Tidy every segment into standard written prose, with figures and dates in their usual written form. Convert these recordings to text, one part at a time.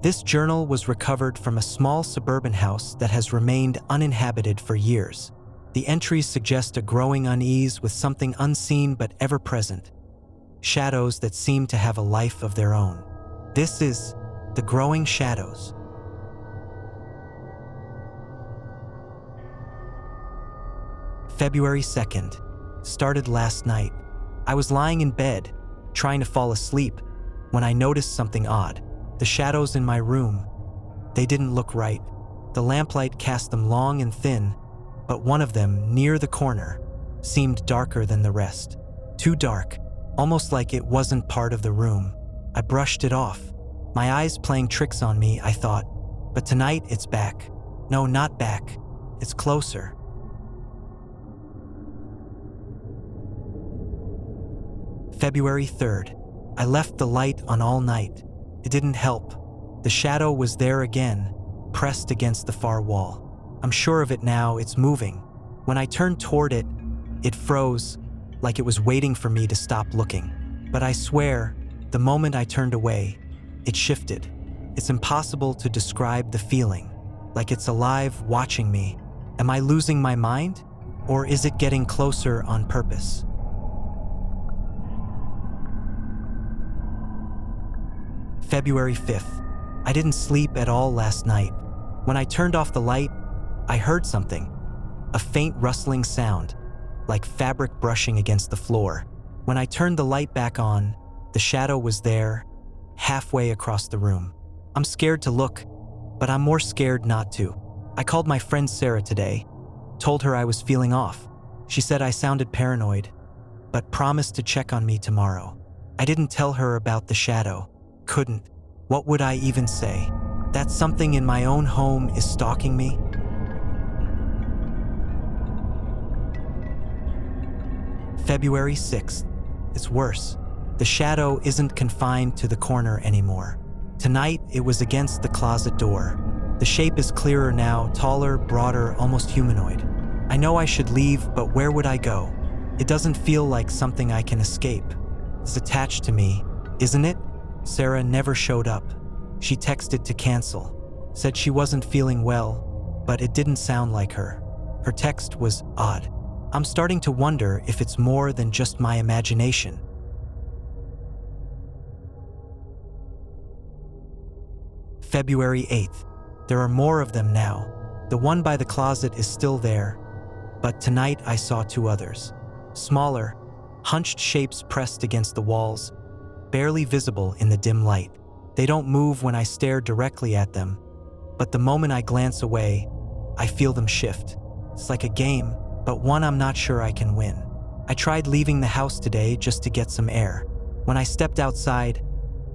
This journal was recovered from a small suburban house that has remained uninhabited for years. The entries suggest a growing unease with something unseen but ever-present. Shadows that seem to have a life of their own. This is the growing shadows. February 2nd. Started last night. I was lying in bed, trying to fall asleep, when I noticed something odd. The shadows in my room, they didn't look right. The lamplight cast them long and thin, but one of them, near the corner, seemed darker than the rest. Too dark, almost like it wasn't part of the room. I brushed it off. My eyes playing tricks on me, I thought. But tonight it's back. No, not back. It's closer. February 3rd. I left the light on all night. It didn't help. The shadow was there again, pressed against the far wall. I'm sure of it now, it's moving. When I turned toward it, it froze, like it was waiting for me to stop looking. But I swear, the moment I turned away, it shifted. It's impossible to describe the feeling, like it's alive, watching me. Am I losing my mind? Or is it getting closer on purpose? February 5th. I didn't sleep at all last night. When I turned off the light, I heard something. A faint rustling sound, like fabric brushing against the floor. When I turned the light back on, the shadow was there, halfway across the room. I'm scared to look, but I'm more scared not to. I called my friend Sarah today, told her I was feeling off. She said I sounded paranoid, but promised to check on me tomorrow. I didn't tell her about the shadow. Couldn't. What would I even say? That something in my own home is stalking me? February 6th. It's worse. The shadow isn't confined to the corner anymore. Tonight, it was against the closet door. The shape is clearer now, taller, broader, almost humanoid. I know I should leave, but where would I go? It doesn't feel like something I can escape. It's attached to me, isn't it? Sarah never showed up. She texted to cancel, said she wasn't feeling well, but it didn't sound like her. Her text was odd. I'm starting to wonder if it's more than just my imagination. February 8th. There are more of them now. The one by the closet is still there, but tonight I saw two others. Smaller, hunched shapes pressed against the walls, barely visible in the dim light. They don't move when I stare directly at them, but the moment I glance away, I feel them shift. It's like a game, but one I'm not sure I can win. I tried leaving the house today just to get some air. When I stepped outside,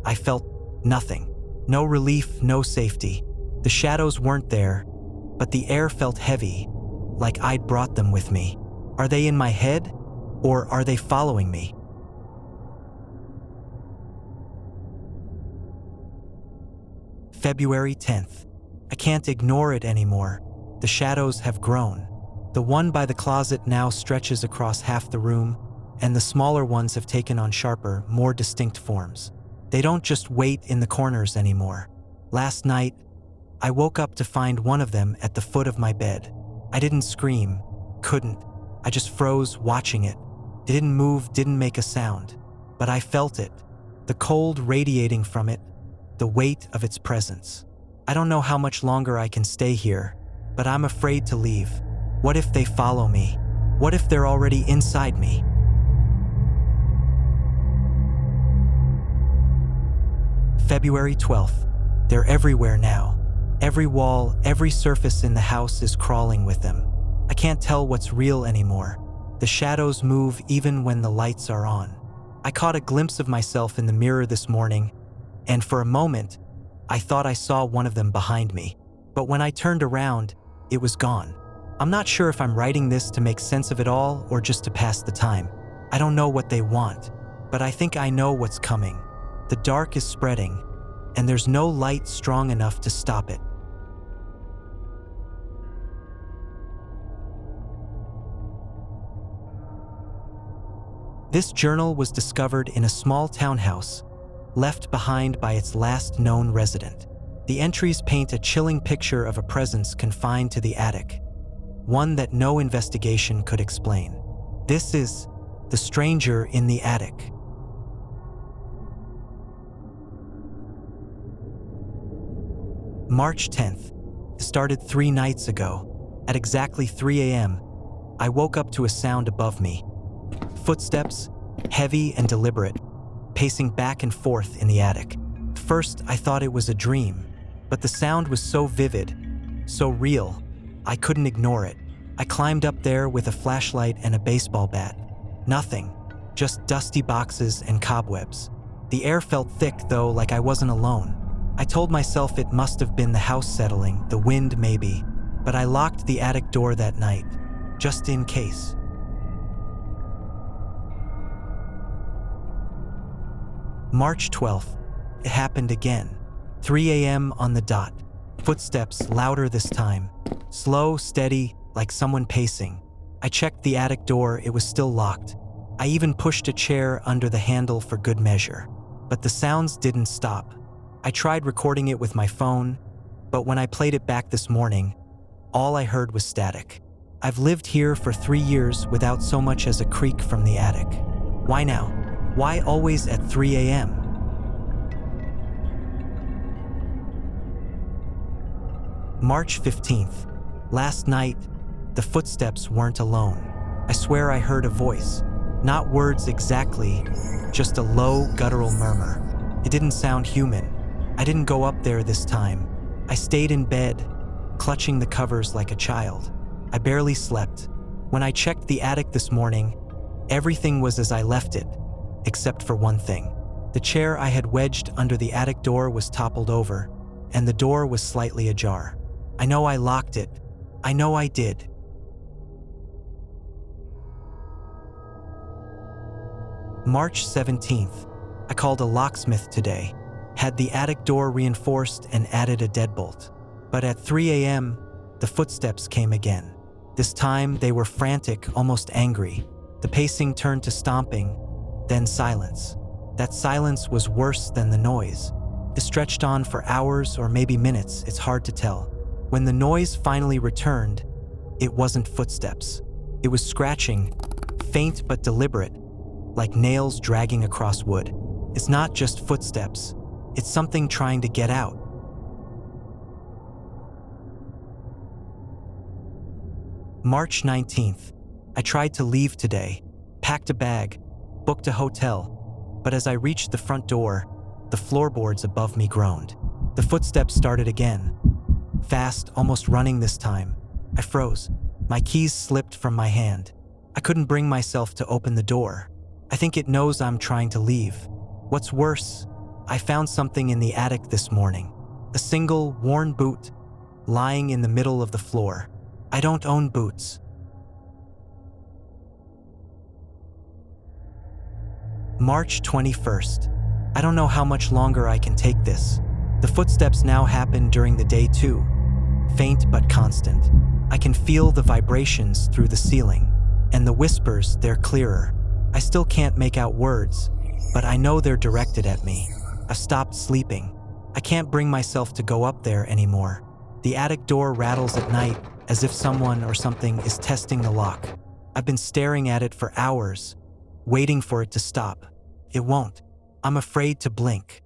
I felt nothing. No relief, no safety. The shadows weren't there, but the air felt heavy, like I'd brought them with me. Are they in my head, or are they following me? February 10th. I can't ignore it anymore. The shadows have grown. The one by the closet now stretches across half the room, and the smaller ones have taken on sharper, more distinct forms. They don't just wait in the corners anymore. Last night, I woke up to find one of them at the foot of my bed. I didn't scream, couldn't. I just froze watching it. It didn't move, didn't make a sound, but I felt it. The cold radiating from it, the weight of its presence. I don't know how much longer I can stay here, but I'm afraid to leave. What if they follow me? What if they're already inside me? February 12th. They're everywhere now. Every wall, every surface in the house is crawling with them. I can't tell what's real anymore. The shadows move even when the lights are on. I caught a glimpse of myself in the mirror this morning, and for a moment, I thought I saw one of them behind me. But when I turned around, it was gone. I'm not sure if I'm writing this to make sense of it all or just to pass the time. I don't know what they want, but I think I know what's coming. The dark is spreading, and there's no light strong enough to stop it. This journal was discovered in a small townhouse, left behind by its last known resident. The entries paint a chilling picture of a presence confined to the attic, one that no investigation could explain. This is the stranger in the attic. March 10th. It started 3 nights ago. At exactly 3 a.m., I woke up to a sound above me. Footsteps, heavy and deliberate, pacing back and forth in the attic. First, I thought it was a dream, but the sound was so vivid, so real, I couldn't ignore it. I climbed up there with a flashlight and a baseball bat. Nothing, just dusty boxes and cobwebs. The air felt thick though, like I wasn't alone. I told myself it must have been the house settling, the wind maybe, but I locked the attic door that night, just in case. March 12th. It happened again. 3 a.m. on the dot. Footsteps, louder this time. Slow, steady, like someone pacing. I checked the attic door, it was still locked. I even pushed a chair under the handle for good measure. But the sounds didn't stop. I tried recording it with my phone, but when I played it back this morning, all I heard was static. I've lived here for 3 years without so much as a creak from the attic. Why now? Why always at 3 a.m.? March 15th. Last night, the footsteps weren't alone. I swear I heard a voice. Not words exactly, just a low, guttural murmur. It didn't sound human. I didn't go up there this time. I stayed in bed, clutching the covers like a child. I barely slept. When I checked the attic this morning, everything was as I left it, except for one thing. The chair I had wedged under the attic door was toppled over, and the door was slightly ajar. I know I locked it. I know I did. March 17th. I called a locksmith today, had the attic door reinforced and added a deadbolt. But at 3 a.m., the footsteps came again. This time, they were frantic, almost angry. The pacing turned to stomping, then silence. That silence was worse than the noise. It stretched on for hours or maybe minutes, it's hard to tell. When the noise finally returned, it wasn't footsteps. It was scratching, faint but deliberate, like nails dragging across wood. It's not just footsteps, it's something trying to get out. March 19th. I tried to leave today, packed a bag, booked a hotel, but as I reached the front door, the floorboards above me groaned. The footsteps started again. Fast, almost running this time. I froze. My keys slipped from my hand. I couldn't bring myself to open the door. I think it knows I'm trying to leave. What's worse, I found something in the attic this morning. A single, worn boot, lying in the middle of the floor. I don't own boots. March 21st. I don't know how much longer I can take this. The footsteps now happen during the day too. Faint but constant. I can feel the vibrations through the ceiling. And the whispers, they're clearer. I still can't make out words, but I know they're directed at me. I've stopped sleeping. I can't bring myself to go up there anymore. The attic door rattles at night as if someone or something is testing the lock. I've been staring at it for hours, waiting for it to stop. It won't. I'm afraid to blink.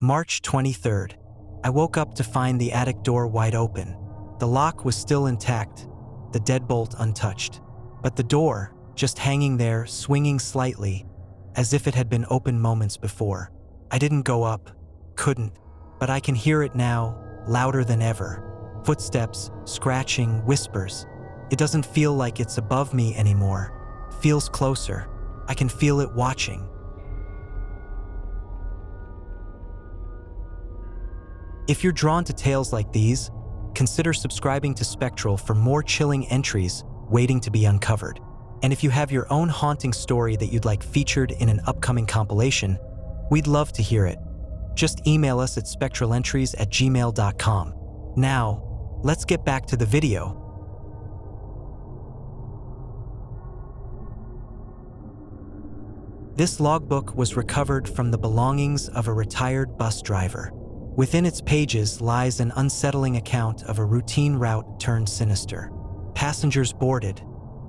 March 23rd. I woke up to find the attic door wide open. The lock was still intact, the deadbolt untouched. But the door, just hanging there, swinging slightly, as if it had been open moments before. I didn't go up, couldn't, but I can hear it now, louder than ever. Footsteps, scratching, whispers. It doesn't feel like it's above me anymore. It feels closer. I can feel it watching. If you're drawn to tales like these, consider subscribing to Spectral for more chilling entries waiting to be uncovered. And if you have your own haunting story that you'd like featured in an upcoming compilation, we'd love to hear it. Just email us at spectralentries@gmail.com. Now, let's get back to the video. This logbook was recovered from the belongings of a retired bus driver. Within its pages lies an unsettling account of a routine route turned sinister. Passengers boarded,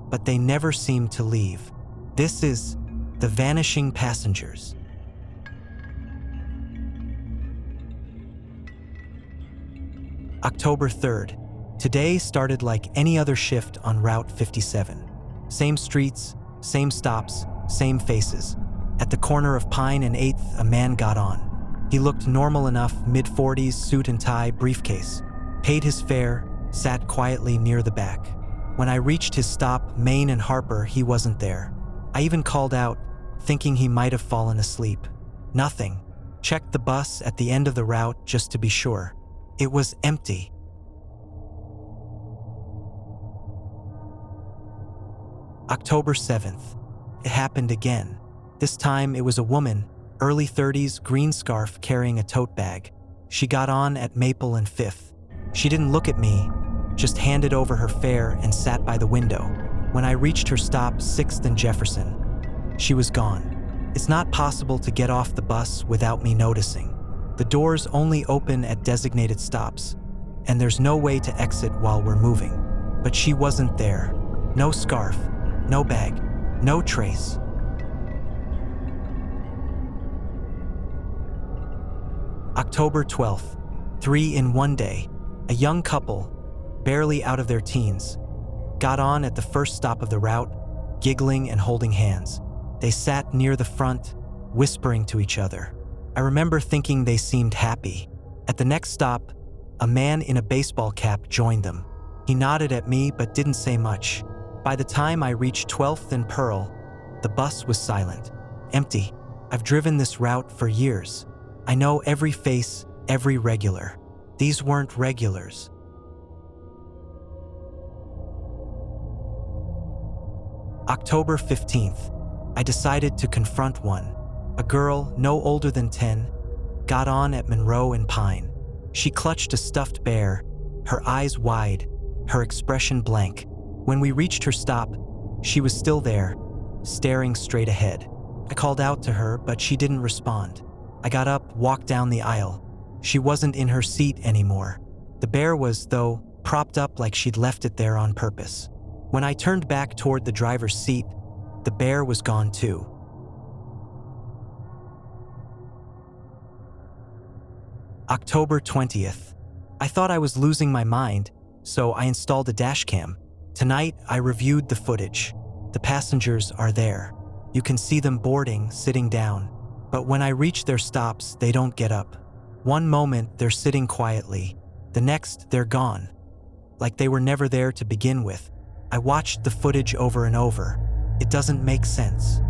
but they never seemed to leave. This is the vanishing passengers. October 3rd. Today started like any other shift on Route 57. Same streets, same stops, same faces. At the corner of Pine and 8th, a man got on. He looked normal enough, mid-40s, suit and tie, briefcase. Paid his fare, sat quietly near the back. When I reached his stop, Main and Harper, he wasn't there. I even called out, thinking he might have fallen asleep. Nothing. Checked the bus at the end of the route just to be sure. It was empty. October 7th. It happened again. This time it was a woman, early 30s, green scarf carrying a tote bag. She got on at Maple and 5th. She didn't look at me, just handed over her fare and sat by the window. When I reached her stop, 6th and Jefferson, she was gone. It's not possible to get off the bus without me noticing. The doors only open at designated stops, and there's no way to exit while we're moving. But she wasn't there. No scarf, no bag, no trace. October 12th. 3 in one day. A young couple, barely out of their teens, got on at the first stop of the route, giggling and holding hands. They sat near the front, whispering to each other. I remember thinking they seemed happy. At the next stop, a man in a baseball cap joined them. He nodded at me but didn't say much. By the time I reached 12th and Pearl, the bus was silent, empty. I've driven this route for years. I know every face, every regular. These weren't regulars. October 15th. I decided to confront one. A girl, no older than 10, got on at Monroe and Pine. She clutched a stuffed bear, her eyes wide, her expression blank. When we reached her stop, she was still there, staring straight ahead. I called out to her, but she didn't respond. I got up, walked down the aisle. She wasn't in her seat anymore. The bear was, though, propped up like she'd left it there on purpose. When I turned back toward the driver's seat, the bear was gone too. October 20th. I thought I was losing my mind, so I installed a dashcam. Tonight, I reviewed the footage. The passengers are there. You can see them boarding, sitting down. But when I reach their stops, they don't get up. One moment, they're sitting quietly. The next, they're gone. Like they were never there to begin with. I watched the footage over and over. It doesn't make sense.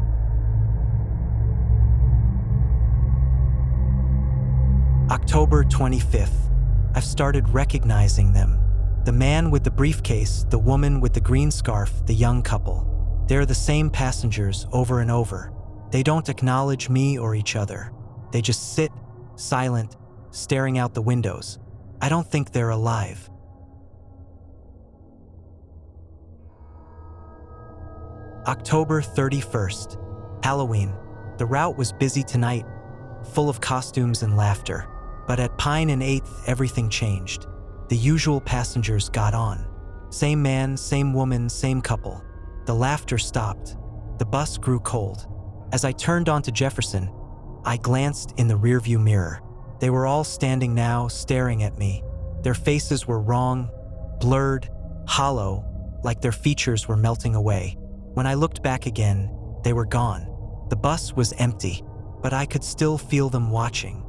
October 25th. I've started recognizing them. The man with the briefcase, the woman with the green scarf, the young couple. They're the same passengers over and over. They don't acknowledge me or each other. They just sit, silent, staring out the windows. I don't think they're alive. October 31st. Halloween. The route was busy tonight, full of costumes and laughter. But at Pine and 8th, everything changed. The usual passengers got on. Same man, same woman, same couple. The laughter stopped. The bus grew cold. As I turned onto Jefferson, I glanced in the rearview mirror. They were all standing now, staring at me. Their faces were wrong, blurred, hollow, like their features were melting away. When I looked back again, they were gone. The bus was empty, but I could still feel them watching.